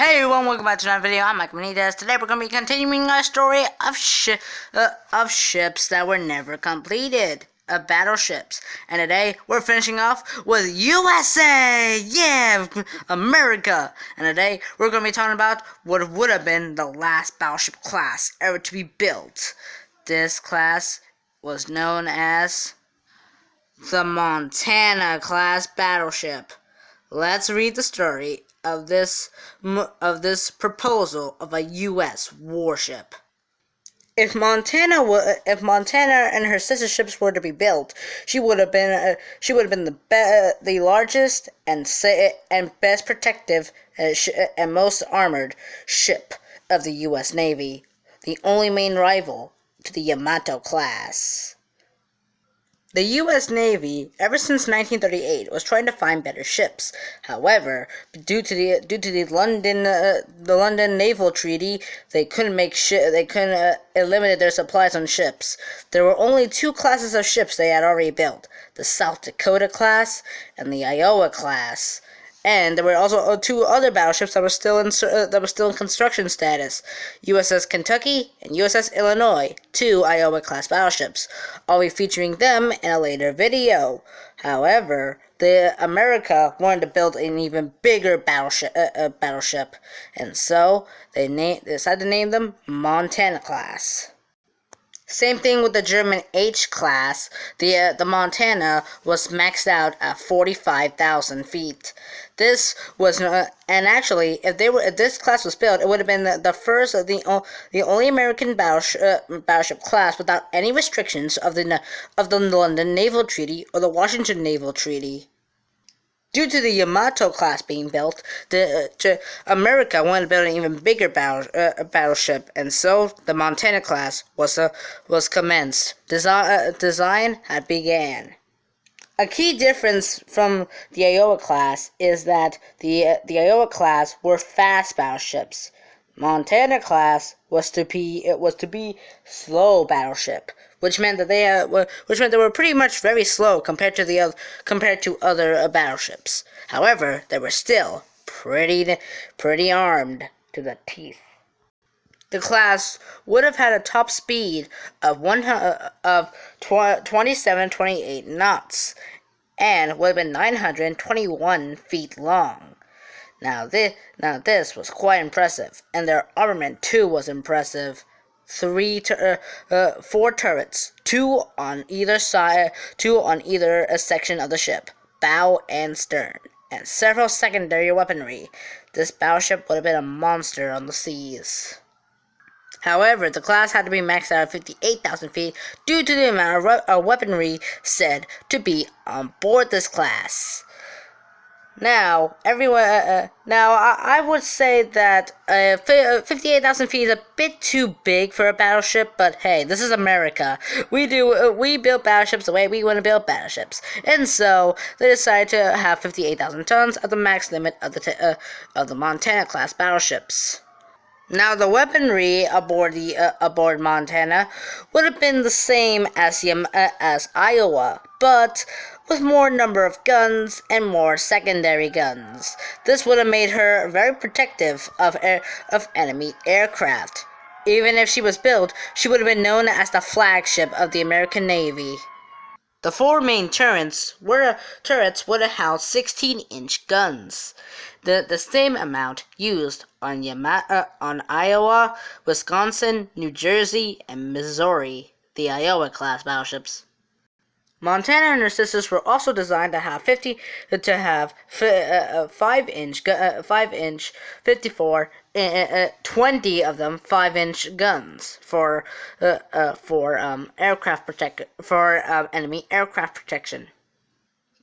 Hey everyone, welcome back to another video. I'm Mike Benitez. Today we're going to be continuing our story of ships that were never completed, of battleships. And today we're finishing off with USA, yeah, America. And today we're going to be talking about what would have been the last battleship class ever to be built. This class was known as the Montana class battleship. Let's read the story of this proposal of a U.S. warship. If Montana and her sister ships were to be built, she would have been the largest and best protective and most armored ship of the U.S. Navy, the only main rival to the Yamato class. The U.S. Navy, ever since 1938, was trying to find better ships. However, due to the London Naval Treaty, they couldn't eliminate their supplies on ships. There were only two classes of ships they had already built: the South Dakota class and the Iowa class. And there were also two other battleships that were still in construction status: U.S.S Kentucky and U.S.S Illinois, two Iowa-class battleships. I'll be featuring them in a later video. However, America wanted to build an even bigger battleship, and so they decided to name them Montana class. Same thing with the German H-class. The Montana was maxed out at 45,000 feet. This was and actually, if this class was built, it would have been the only American battleship class without any restrictions of the London Naval Treaty or the Washington Naval Treaty. Due to the Yamato class being built, America wanted to build an even bigger battleship, and so the Montana class was commenced. Design had began. A key difference from the Iowa class is that the Iowa class were fast battleships. Montana class was to be slow battleship, which meant that they were pretty much very slow compared to other battleships. However, they were still pretty armed to the teeth. The class would have had a top speed of 27-28 knots and would have been 921 feet long. Now this was quite impressive, and their armament too was impressive. 4 turrets, 2 on either section of the ship, bow and stern, and several secondary weaponry. This battleship would have been a monster on the seas. However, the class had to be maxed out at 58,000 feet due to the amount of weaponry said to be on board this class. Now, I would say that 58,000 feet is a bit too big for a battleship, but hey, this is America. We build battleships the way we want to build battleships, and so they decided to have 58,000 tons at the max limit of the Montana class battleships. Now, the weaponry aboard Montana would have been the same as Iowa, but with more number of guns and more secondary guns. This would have made her very protective of enemy aircraft. Even if she was built, she would have been known as the flagship of the American Navy. The 4 main turrets would have housed 16-inch guns, the same amount used on Iowa, Wisconsin, New Jersey, and Missouri, the Iowa-class battleships. Montana and her sisters were also designed to have 5-inch 54, 20 of them 5-inch guns for enemy aircraft protection.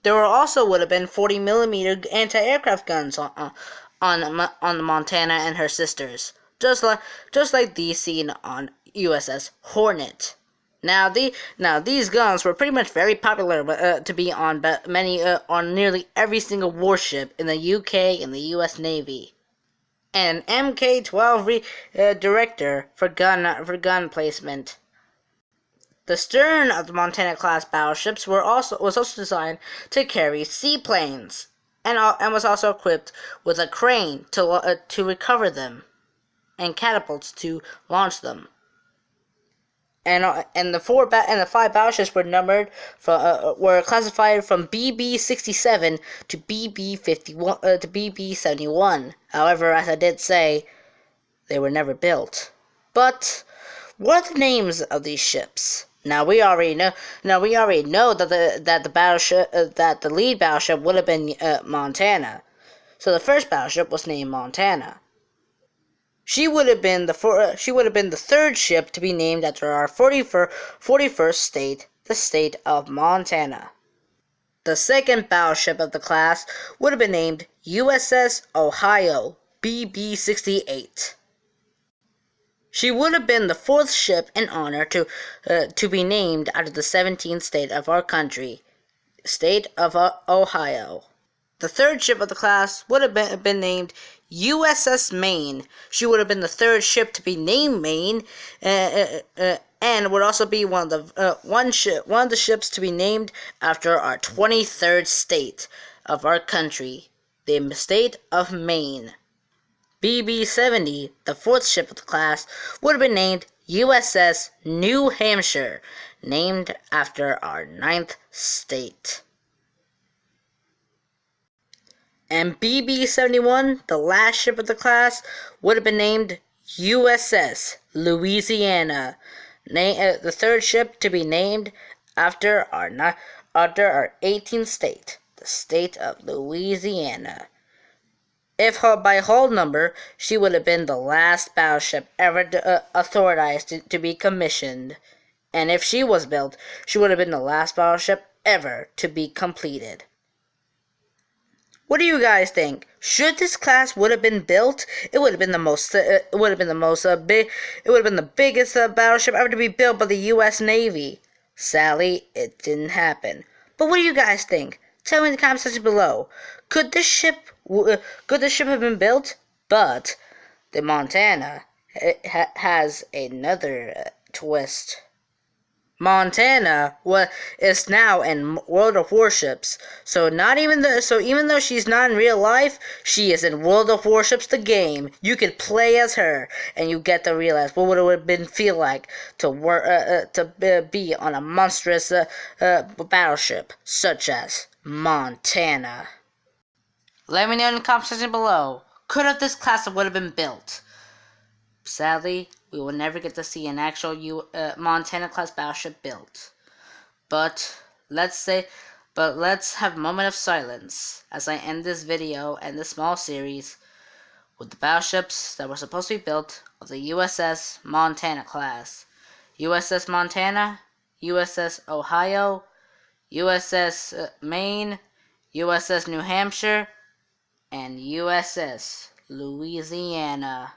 There would have been 40mm anti-aircraft guns on the Montana and her sisters, just like these seen on U.S.S Hornet. Now these guns were pretty much very popular to be on on nearly every single warship in the UK and the U.S. Navy. And Mk-12 director for gun placement. The stern of the Montana-class battleships was also designed to carry seaplanes. and was also equipped with a crane to recover them and catapults to launch them. And the five battleships were numbered were classified from BB-67 to BB-51 to BB-71. However, as I did say, they were never built. But what are the names of these ships? Now we already know that the lead battleship would have been Montana. So the first battleship was named Montana. She would have been the third ship to be named after our 41st state, the state of Montana. The second battleship of the class would have been named U.S.S Ohio, BB-68. She would have been the fourth ship in honor to be named after the 17th state of our country, state of Ohio. The third ship of the class would have been named U.S.S Maine. She would have been the third ship to be named Maine, and would also be one of the ships to be named after our 23rd state of our country, the state of Maine. BB-70, the fourth ship of the class, would have been named U.S.S New Hampshire, named after our 9th state. And BB-71, the last ship of the class, would have been named U.S.S Louisiana, the third ship to be named after our 18th state, the state of Louisiana. If by hull number, she would have been the last battleship ever authorized to be commissioned. And if she was built, she would have been the last battleship ever to be completed. What do you guys think? Should this class would have been built? It would have been the biggest battleship ever to be built by the U.S. Navy. Sadly, it didn't happen. But what do you guys think? Tell me in the comment section below. Could this ship have been built? But the Montana has another twist. Montana is now in World of Warships, so even though she's not in real life, she is in World of Warships, the game. You could play as her, and you get to realize what would it have feel like to be on a monstrous battleship such as Montana. Let me know in the comment section below. Could this class would have been built? Sadly, we will never get to see an actual Montana-class battleship built. But let's have a moment of silence as I end this video and this small series with the battleships that were supposed to be built of the U.S.S Montana class. U.S.S Montana, U.S.S Ohio, U.S.S Maine, U.S.S New Hampshire, and U.S.S Louisiana.